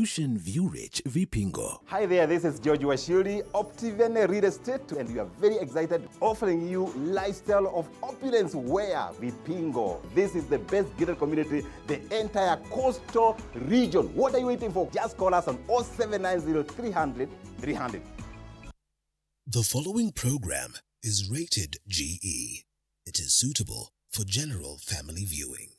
Solution View-Rich Vipingo. Hi there, this is George Washiri, Optivene Real Estate, and we are very excited offering you lifestyle of opulence where Vipingo. This is the best gated community, the entire coastal region. What are you waiting for? Just call us on 0790 300 300. The following program is rated GE. It is suitable for general family viewing.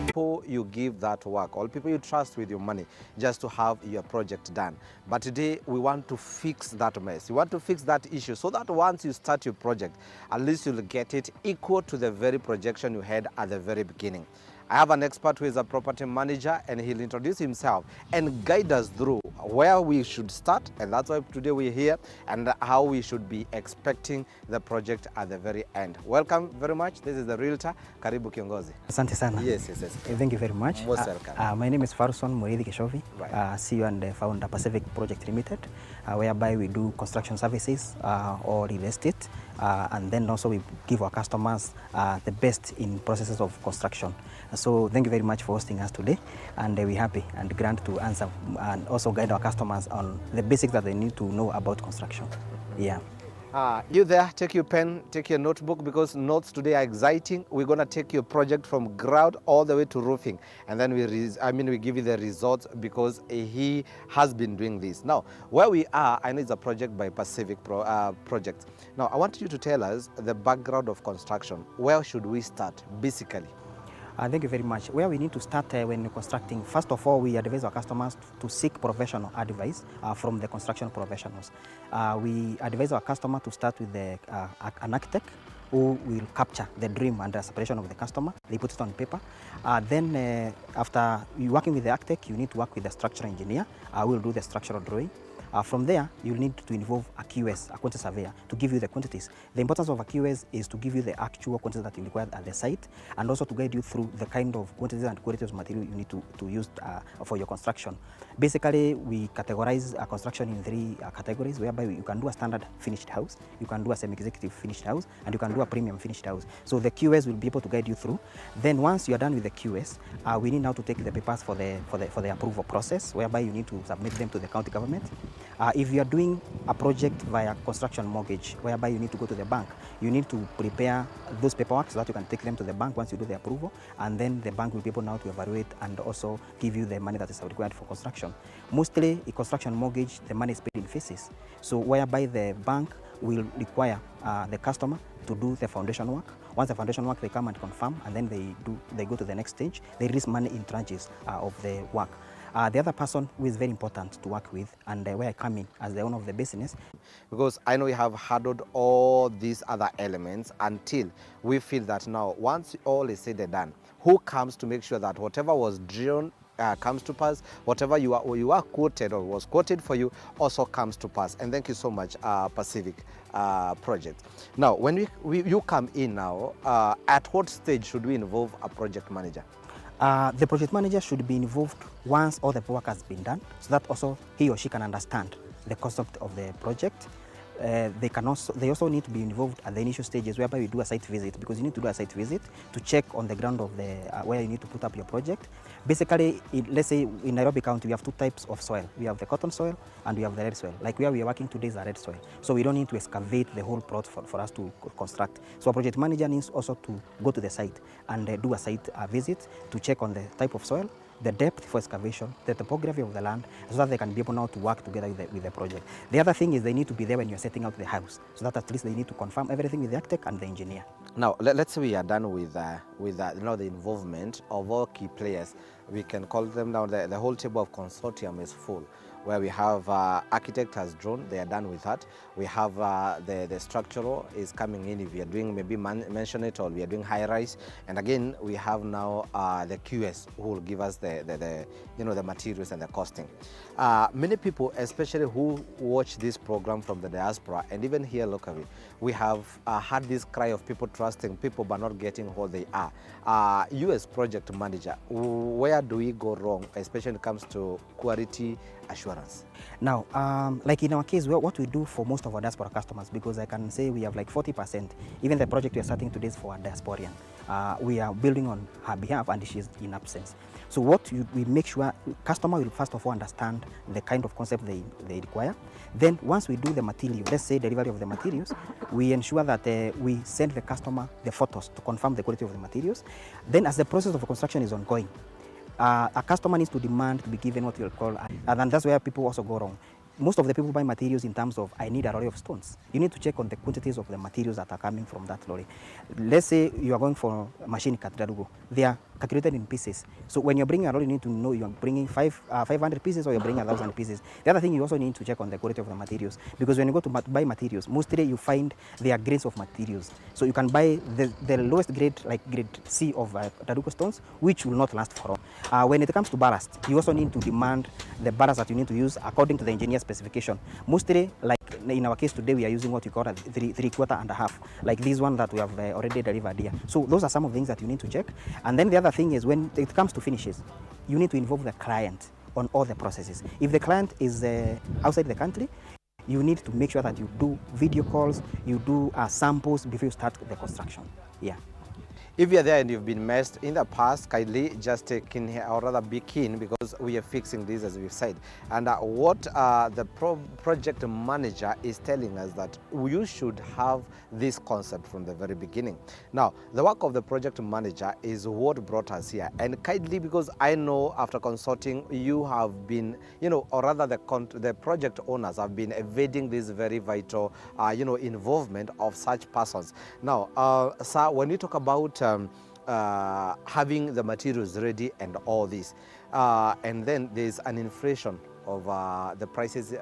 People you give that work, all people you trust with your money just to have your project done. But today we want to fix that mess. We want to fix that issue so that once you start your project, at least you'll get it equal to the very projection you had at the very beginning. I have an expert who is a property manager, and he'll introduce himself and guide us through where we should start, and that's why today we're here, and how we should be expecting the project at the very end. Welcome very much. This is the Realtor. Karibu Kiongozi. Asante sana. Yes. Thank you very much. Most welcome. My name is Farson Murithi Keshovi, Right. CEO and founder Pacific Project Limited, whereby we do construction services or real estate, and then also we give our customers the best in processes of construction. So thank you very much for hosting us today, and we're happy and glad to answer and also guide our customers on the basics that they need to know about construction. Yeah. You there, take your pen, take your notebook, because notes today are exciting. We're going to take your project from ground all the way to roofing, and then we give you the results, because he has been doing this. Now, where we are, I know it's a project by Pacific Project. Now, I want you to tell us the background of construction. Where should we start, basically? Thank you very much. Where we need to start when constructing, first of all, we advise our customers to seek professional advice from the construction professionals. We advise our customer to start with an architect who will capture the dream and the aspiration of the customer. They put it on paper. Then after you working with the architect, you need to work with the structural engineer. We'll do the structural drawing. From there, you'll need to involve a QS, a quantity surveyor, to give you the quantities. The importance of a QS is to give you the actual quantities that you require at the site, and also to guide you through the kind of quantities and quality of material you need to use for your construction. Basically, we categorize construction in three categories, whereby you can do a standard finished house, you can do a semi-executive finished house, and you can do a premium finished house. So the QS will be able to guide you through. Then once you are done with the QS, we need now to take the papers for the approval process, whereby you need to submit them to the county government. If you are doing a project via construction mortgage, whereby you need to go to the bank, you need to prepare those paperwork so that you can take them to the bank once you do the approval, and then the bank will be able now to evaluate and also give you the money that is required for construction. Mostly in construction mortgage, the money is paid in phases. So whereby the bank will require the customer to do the foundation work. Once the foundation work, they come and confirm, and then they go to the next stage. They release money in tranches of the work. The other person who is very important to work with, and where I come in as the owner of the business. Because I know we have handled all these other elements until we feel that now, once all is said and done, who comes to make sure that whatever was drawn comes to pass, whatever you are quoted or was quoted for you also comes to pass. And thank you so much, Pacific Project. Now, when you come in now, at what stage should we involve a project manager? The project manager should be involved once all the work has been done, so that also he or she can understand the concept of the project. They also need to be involved at the initial stages, whereby we do a site visit, because you need to do a site visit to check on the ground of where you need to put up your project. Basically, let's say in Nairobi County, we have two types of soil. We have the cotton soil and we have the red soil. Like where we are working today is a red soil. So we don't need to excavate the whole plot for us to construct. So a project manager needs also to go to the site and do a site visit to check on the type of soil, the depth for excavation, the topography of the land, so that they can be able now to work together with the project. The other thing is they need to be there when you're setting out the house, so that at least they need to confirm everything with the architect and the engineer. Now, let's say we are done with the involvement of all key players. We can call them now, the whole table of consortium is full, where we have architect has drawn, they are done with that. We have the structural is coming in, if we are doing maybe mention it, or we are doing high rise. And again, we have now the QS who will give us the materials and the costing. Many people, especially who watch this program from the diaspora and even here locally, we have had this cry of people trusting people but not getting who they are. You as project manager, where do we go wrong, especially when it comes to quality assurance? Now, like in our case, what we do for most of our diaspora customers, because I can say we have like 40%, even the project we are starting today is for a diasporian. We are building on her behalf and she's in absence. So we make sure customer will first of all understand the kind of concept they require. Then once we do the material, let's say delivery of the materials, we ensure that we send the customer the photos to confirm the quality of the materials. Then as the process of construction is ongoing, a customer needs to demand to be given what you'll call, and that's where people also go wrong. Most of the people buy materials in terms of, I need a lorry of stones. You need to check on the quantities of the materials that are coming from that lorry. Let's say you are going for a machine cut, they are calculated in pieces. So when you're bringing a lorry, you need to know you're bringing 500 pieces or you're bringing 1,000 pieces. The other thing, you also need to check on the quality of the materials, because when you go to buy materials, mostly you find there are grades of materials. So you can buy the lowest grade, like grade C of Taruko stones, which will not last for long. When it comes to ballast, you also need to demand the ballast that you need to use according to the engineer's specification. Mostly, like in our case today, we are using what you call a 3/4 and a half, like this one that we have already delivered here. So those are some of the things that you need to check. And then the other thing is, when it comes to finishes, you need to involve the client on all the processes. If the client is outside the country, you need to make sure that you do video calls, you do samples before you start the construction. Yeah. If you're there and you've been messed in the past, kindly just take in here, or rather be keen, because we are fixing this as we've said. And what the project manager is telling us, that you should have this concept from the very beginning. Now, the work of the project manager is what brought us here. And kindly, because I know after consulting, you have been, or rather the project owners have been evading this very vital, involvement of such persons. Now, sir, when you talk about having the materials ready and all this, and then there's an inflation of the prices,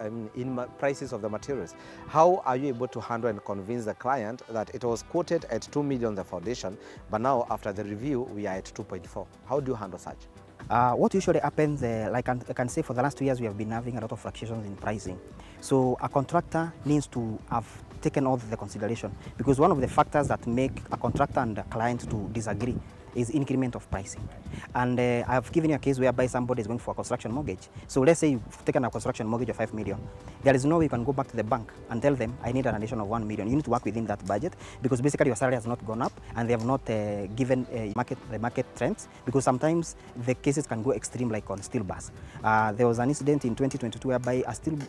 prices of the materials. How are you able to handle and convince the client that it was quoted at 2 million the foundation, but now after the review we are at 2.4? How do you handle such? What usually happens, like I can say, for the last 2 years we have been having a lot of fluctuations in pricing. So a contractor needs to have taken all the consideration, because one of the factors that make a contractor and a client to disagree is increment of pricing. And I've given you a case whereby somebody is going for a construction mortgage. So let's say you've taken a construction mortgage of 5 million. There is no way you can go back to the bank and tell them, I need an addition of 1 million. You need to work within that budget, because basically your salary has not gone up and they have not given the market trends, because sometimes the cases can go extreme, like on steel bars. There was an incident in 2022 whereby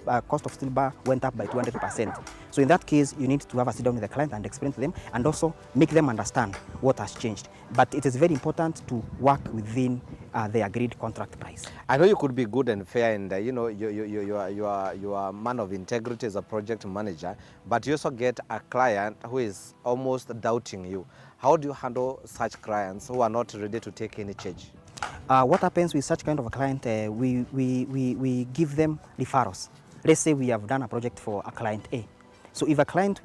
a cost of steel bar went up by 200%. So in that case, you need to have a sit down with the client and explain to them, and also make them understand what has changed. But it is very important to work within the agreed contract price. I know you could be good and fair, and you are a man of integrity as a project manager, but you also get a client who is almost doubting you. How do you handle such clients who are not ready to take any change? What happens with such kind of a client, we give them referrals. Let's say we have done a project for a client A. So if a client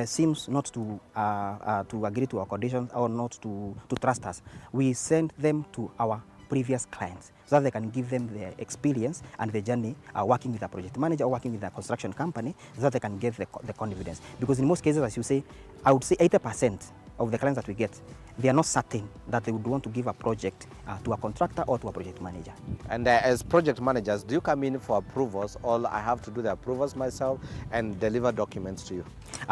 seems not to agree to our conditions, or not to trust us, we send them to our previous clients, so that they can give them their experience and the journey working with a project manager or working with a construction company, so that they can get the confidence. Because in most cases, as you say, I would say 80% of the clients that we get, they are not certain that they would want to give a project to a contractor or to a project manager. And as project managers, do you come in for approvals, or I have to do the approvals myself and deliver documents to you?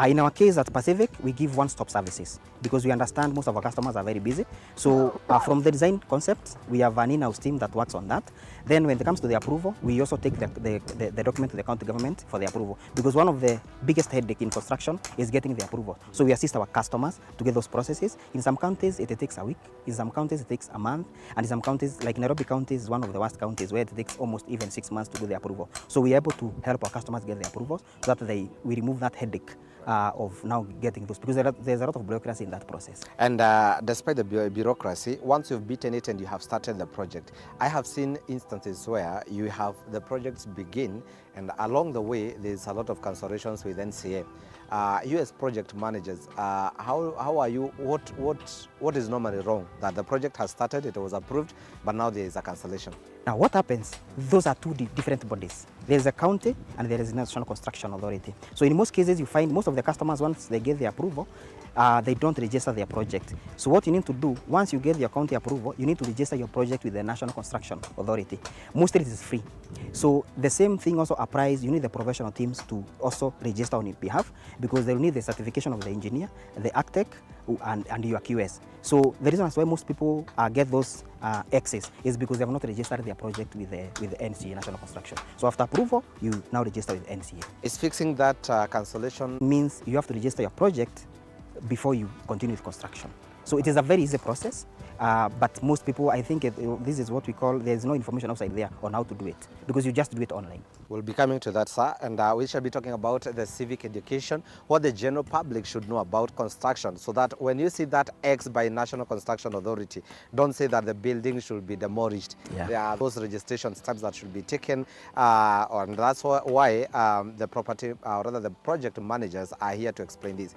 In our case at Pacific, we give one-stop services, because we understand most of our customers are very busy. So from the design concept, we have an in-house team that works on that. Then when it comes to the approval, we also take the document to the county government for the approval, because one of the biggest headache in construction is getting the approval. So we assist our customers to get those processes. In some counties, it takes a week. In some counties, it takes a month. And in some counties, like Nairobi County is one of the worst counties, where it takes almost even 6 months to do the approval. So we are able to help our customers get the approvals, so that we remove that headache of now getting those, because there's a lot of bureaucracy in that process. And despite the bureaucracy, once you've beaten it and you have started the project, I have seen instances where you have the projects begin, and along the way there's a lot of cancellations with NCA. You as project managers, how are you, what is normally wrong? That the project has started, it was approved, but now there is a cancellation? Now what happens? Those are two different bodies. There is a county and there is a National Construction Authority. So in most cases you find most of the customers, once they get the approval, they don't register their project. So what you need to do, once you get your county approval, you need to register your project with the National Construction Authority. Mostly it is free. So the same thing also applies. You need the professional teams to also register on your behalf, because they will need the certification of the engineer, the architect, and your QS. So the reason why most people get those X's is because they have not registered their project with the NCA, National Construction. So after approval, you now register with NCA. Is fixing that cancellation? Means you have to register your project before you continue with construction. So it is a very easy process, but most people, I think this is what we call, there's no information outside there on how to do it, because you just do it online. We'll be coming to that, sir, and we shall be talking about the civic education, what the general public should know about construction, so that when you see that X by National Construction Authority, don't say that the building should be demolished. Yeah. There are those registration steps that should be taken, and that's why the property, rather the project managers are here to explain this.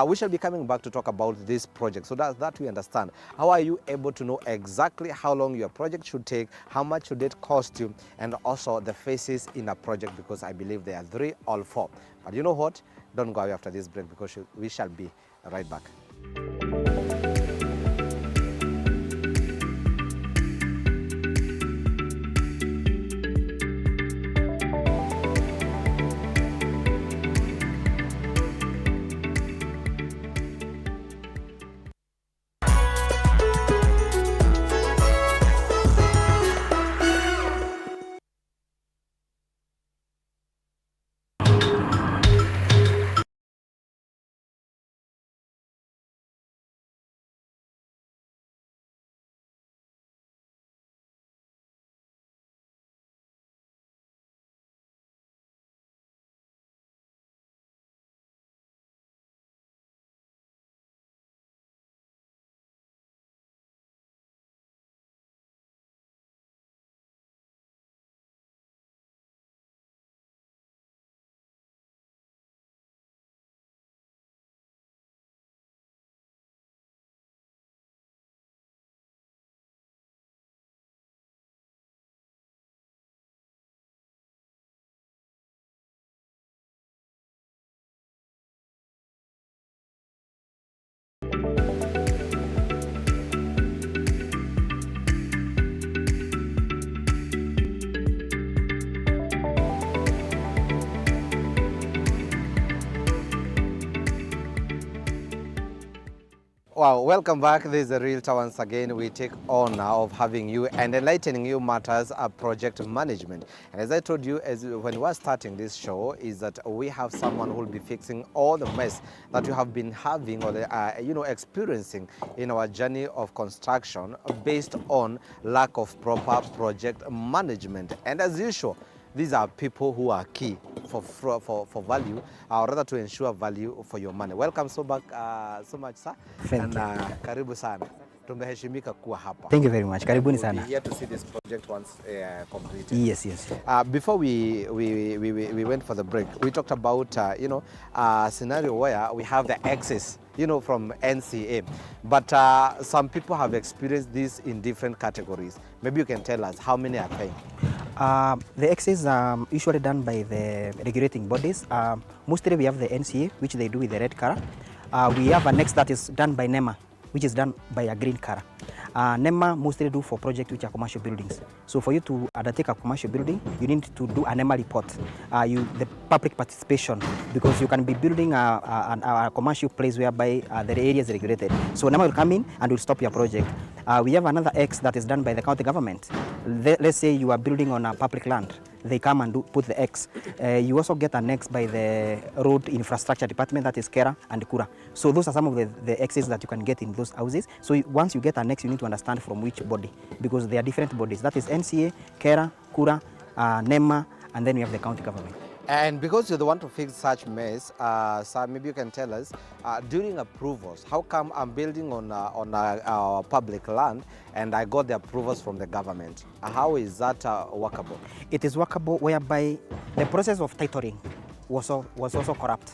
We shall be coming back to talk about this project, so that we understand. How are you able to know exactly how long your project should take, how much should it cost you, and also the phases in a project, because I believe there are 3 or 4. But you know what? Don't go away after this break, because we shall be right back. Wow, welcome back. This is the Realtor once again. We take honor of having you and enlightening you matters of project management. And as I told you, when we were starting this show, is that we have someone who will be fixing all the mess that you have been having or experiencing in our journey of construction based on lack of proper project management. And as usual, these are people who are key for value, or rather to ensure value for your money. Welcome so much, sir. Thank you. Karibu sana. Tumeheshimika kuwa hapa. Thank you very much. Karibuni sana. We'll be here to see this project once completed. Yes, yes. Before we went for the break, we talked about a scenario where we have the access, from NCA, but some people have experienced this in different categories. Maybe you can tell us how many are paying. The excess are usually done by the regulating bodies. Mostly we have the NCA, which they do with the red color. We have a next that is done by NEMA, which is done by a green color. NEMA mostly do for projects which are commercial buildings. So for you to undertake a commercial building, you need to do a NEMA report, the public participation, because you can be building a commercial place whereby the area is regulated. So NEMA will come in and will stop your project. We have another X that is done by the county government. Let's say you are building on a public land. They come and put the X. You also get an X by the road infrastructure department, that is KERA and KURA. So those are some of the X's that you can get in those houses. So once you get an X, you need to understand from which body, because they are different bodies. That is NCA, KERA, KURA, NEMA, and then we have the county government. And because you're the one to fix such mess, sir, maybe you can tell us, during approvals, how come I'm building on our public land and I got the approvals from the government? How is that workable? It is workable whereby the process of titling was also corrupt,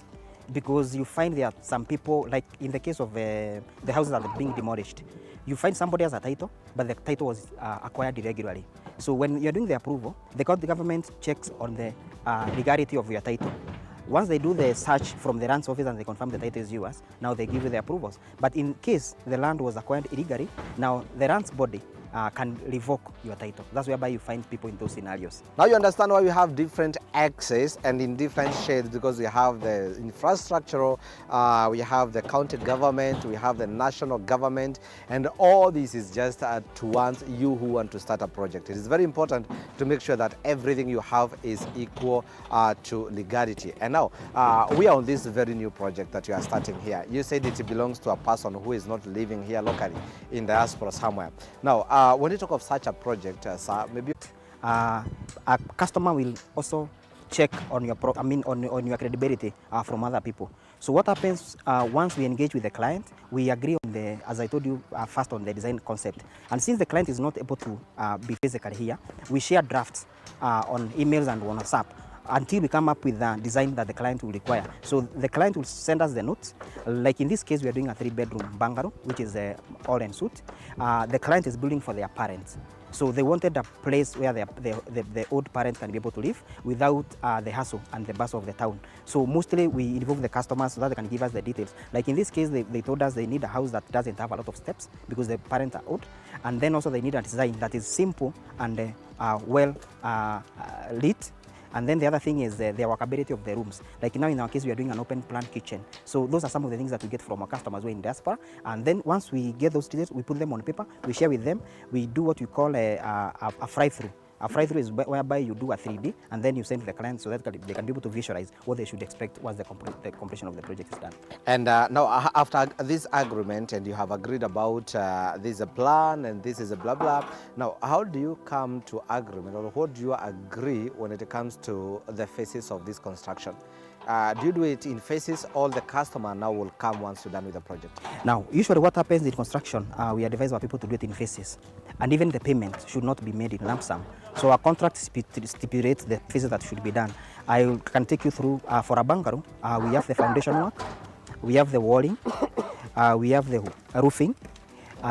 because you find there are some people, like in the case of the houses that are being demolished, you find somebody has a title, but the title was acquired irregularly. So when you're doing the approval, the government checks on the legality of your title. Once they do the search from the land's office and they confirm the title is yours, now they give you the approvals. But in case the land was acquired illegally, now the land's body can revoke your title. That's whereby you find people in those scenarios. Now you understand why we have different access and in different shades, because we have the infrastructural, we have the county government, we have the national government, and all this is just towards you who want to start a project. It is very important to make sure that everything you have is equal to legality. And now we are on this very new project that you are starting here. You said it belongs to a person who is not living here locally in diaspora somewhere. Now, when you talk of such a project, sir, maybe a customer will also check on your on your credibility from other people. So what happens once we engage with the client, we agree on the, as I told you, first on the design concept. And since the client is not able to be physically here, we share drafts on emails and on WhatsApp until we come up with the design that the client will require. So the client will send us the notes. Like in this case, we are doing a 3-bedroom bungalow, which is all en suite. The client is building for their parents. So they wanted a place where the old parents can be able to live without the hassle and the bustle of the town. So mostly we involve the customers so that they can give us the details. Like in this case, they told us they need a house that doesn't have a lot of steps because the parents are old. And then also they need a design that is simple and well lit. And then the other thing is the workability of the rooms. Like now in our case, we are doing an open plan kitchen. So those are some of the things that we get from our customers who are in diaspora. And then once we get those details, we put them on paper, we share with them, we do what we call a fly-through. A fly-through is whereby you do a 3D and then you send to the client so that they can be able to visualize what they should expect once the completion of the project is done. And now after this agreement and you have agreed about this is a plan and this is a blah blah, now how do you come to agreement, or what do you agree when it comes to the phases of this construction? Do you do it in phases, or the customer now will come once you're done with the project? Now, usually what happens in construction, we advise our people to do it in phases. And even the payment should not be made in lump sum. So our contract stipulates the phases that should be done. I can take you through, for a bungalow, we have the foundation work, we have the walling, we have the roofing,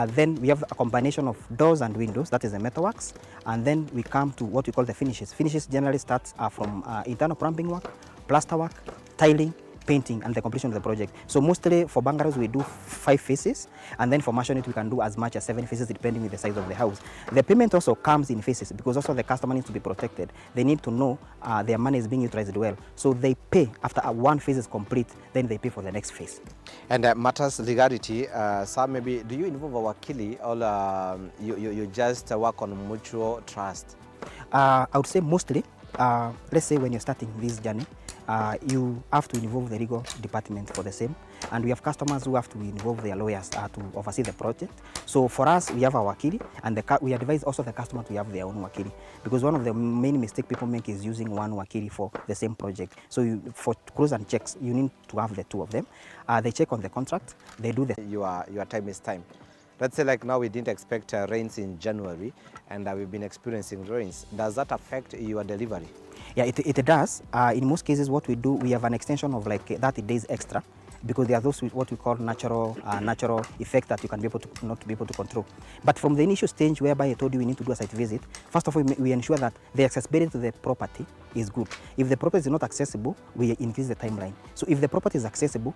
then we have a combination of doors and windows, that is the metalworks, and then we come to what we call the finishes. Finishes generally starts from internal plumbing work, plaster work, tiling, painting, and the completion of the project. So mostly for bungalows we do 5 phases, and then for masonry we can do as much as 7 phases depending on the size of the house. The payment also comes in phases because also the customer needs to be protected. They need to know their money is being utilized well. So they pay after one phase is complete, then they pay for the next phase. And matters legality, sir, maybe do you involve a wakili, or you just work on mutual trust? I would say mostly, let's say when you're starting this journey, you have to involve the legal department for the same, and we have customers who have to involve their lawyers to oversee the project. So for us, we have our wakili, and we advise also the customer to have their own wakili, because one of the main mistakes people make is using one wakili for the same project. So for cruise and checks, you need to have the 2 of them. They check on the contract, they do the... Your time is time. Let's say like now we didn't expect rains in January, and we've been experiencing rains. Does that affect your delivery? Yeah, it does. In most cases, what we do, we have an extension of like 30 days extra, because there are those what we call natural effects that you can be able to not be able to control. But from the initial stage whereby I told you we need to do a site visit, first of all, we ensure that the accessibility to the property is good. If the property is not accessible, we increase the timeline. So if the property is accessible,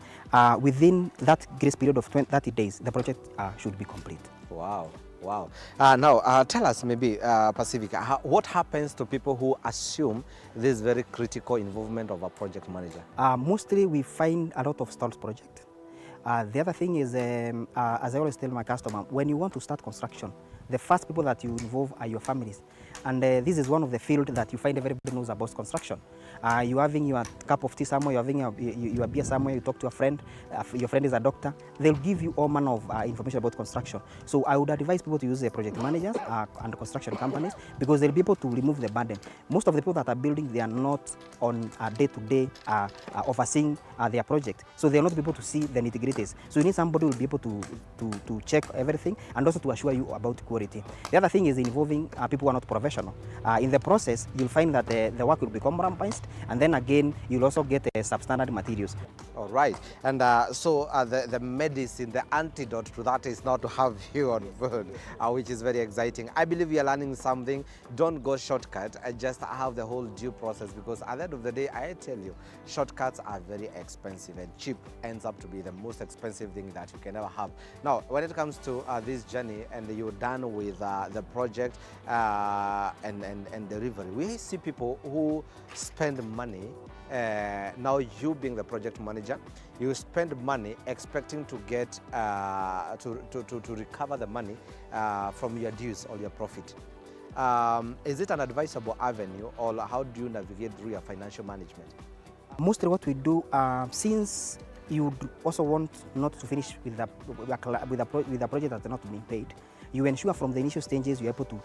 within that grace period of 30 days, the project should be complete. Wow. Wow. Now, tell us maybe, Pacifica, what happens to people who assume this very critical involvement of a project manager? Mostly we find a lot of stalled projects. The other thing is, as I always tell my customer, when you want to start construction, the first people that you involve are your families. And this is one of the fields that you find everybody knows about construction. You're having your cup of tea somewhere, you're having your beer somewhere, you talk to a friend, your friend is a doctor, they'll give you all manner of information about construction. So I would advise people to use the project managers and construction companies, because they'll be able to remove the burden. Most of the people that are building, they are not on a day-to-day overseeing their project. So they're not able to see the nitty-gritties. So you need somebody who will be able to check everything and also to assure you about quality quality. The other thing is involving people who are not professional. In the process, you'll find that the work will be compromised, and then again, you'll also get substandard materials. All right, and so the medicine, the antidote to that is not to have you on board, which is very exciting. I believe you are learning something. Don't go shortcut, just have the whole due process, because at the end of the day, I tell you, shortcuts are very expensive, and cheap ends up to be the most expensive thing that you can ever have. Now, when it comes to this journey, and you're done with the project and delivery, we see people who spend money. Now you being the project manager, you spend money expecting to get to recover the money from your dues or your profit. Is it an advisable avenue, or how do you navigate through your financial management? Mostly what we do, since you also want not to finish with the project that's not being paid, you ensure from the initial stages you're able to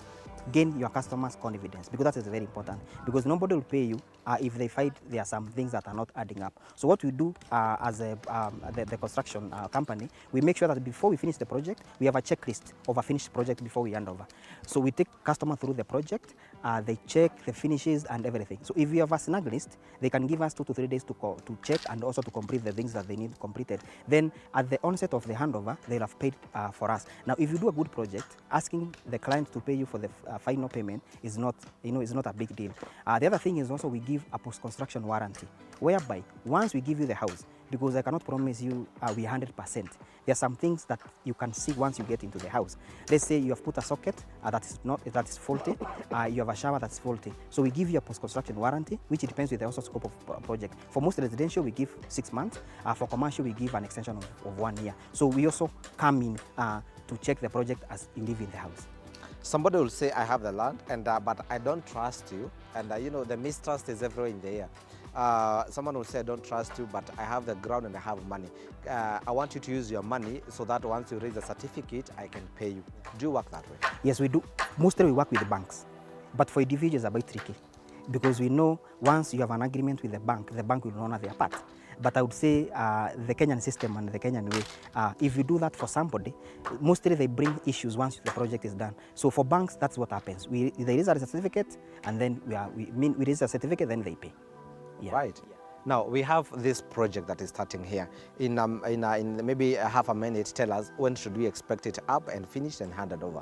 gain your customers' confidence, because that is very important, because nobody will pay you if they find there are some things that are not adding up. So what we do as the construction company, we make sure that before we finish the project, we have a checklist of a finished project before we hand over. So we take customer through the project, they check the finishes and everything. So if we have a snag list, they can give us 2 to 3 days to check and also to complete the things that they need completed. Then at the onset of the handover, they'll have paid for us. Now, if you do a good project, asking the client to pay you for the final payment is not, is not a big deal. The other thing is also we give a post-construction warranty, whereby once we give you the house, because I cannot promise you we 100%. There are some things that you can see once you get into the house. Let's say you have put a socket that is faulty, you have a shower that's faulty. So we give you a post-construction warranty, which depends with the also scope of project. For most residential, we give 6 months. For commercial, we give an extension of 1 year. So we also come in to check the project as you live in the house. Somebody will say, I have the land, and but I don't trust you. And the mistrust is everywhere in the air. Someone will say, I don't trust you, but I have the ground and I have money. I want you to use your money so that once you raise a certificate, I can pay you. Do you work that way? Yes, we do. Mostly we work with the banks. But for individuals, it's a bit tricky, because we know once you have an agreement with the bank will honor their part. But I would say the Kenyan system and the Kenyan way, if you do that for somebody, mostly they bring issues once the project is done. So for banks, that's what happens. There is a certificate, and then we raise a certificate, then they pay. Yeah. Right. Yeah. Now, we have this project that is starting here. In maybe half a minute, tell us, when should we expect it up and finished and handed over?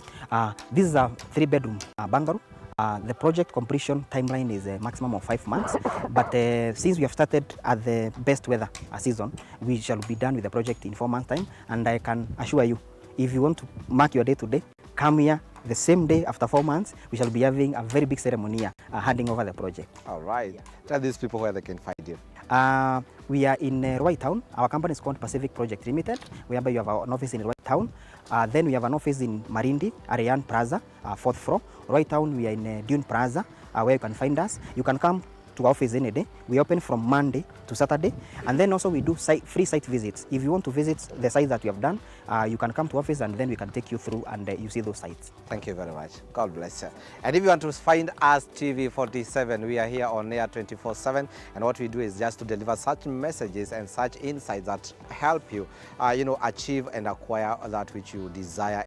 This is a 3-bedroom bungalow. The project completion timeline is a maximum of 5 months, but since we have started at the best weather season, we shall be done with the project in 4 months' time. And I can assure you, if you want to mark your day today, come here the same day after 4 months. We shall be having a very big ceremony here, handing over the project. All right. Tell these people where they can find you. We are in Roy Town. Our company is called Pacific Project Limited, whereby you have an office in Roy Town. Then we have an office in Marindi, Ariane Plaza, 4th floor. Roy Town, we are in Dune Plaza, where you can find us. You can come to our office any day. We open from Monday to Saturday, and then also we do free site visits. If you want to visit the sites that we have done, you can come to office, and then we can take you through and you see those sites. Thank you very much. God bless you. And if you want to find us, TV47, we are here on air 24/7, and what we do is just to deliver such messages and such insights that help you, achieve and acquire that which you desire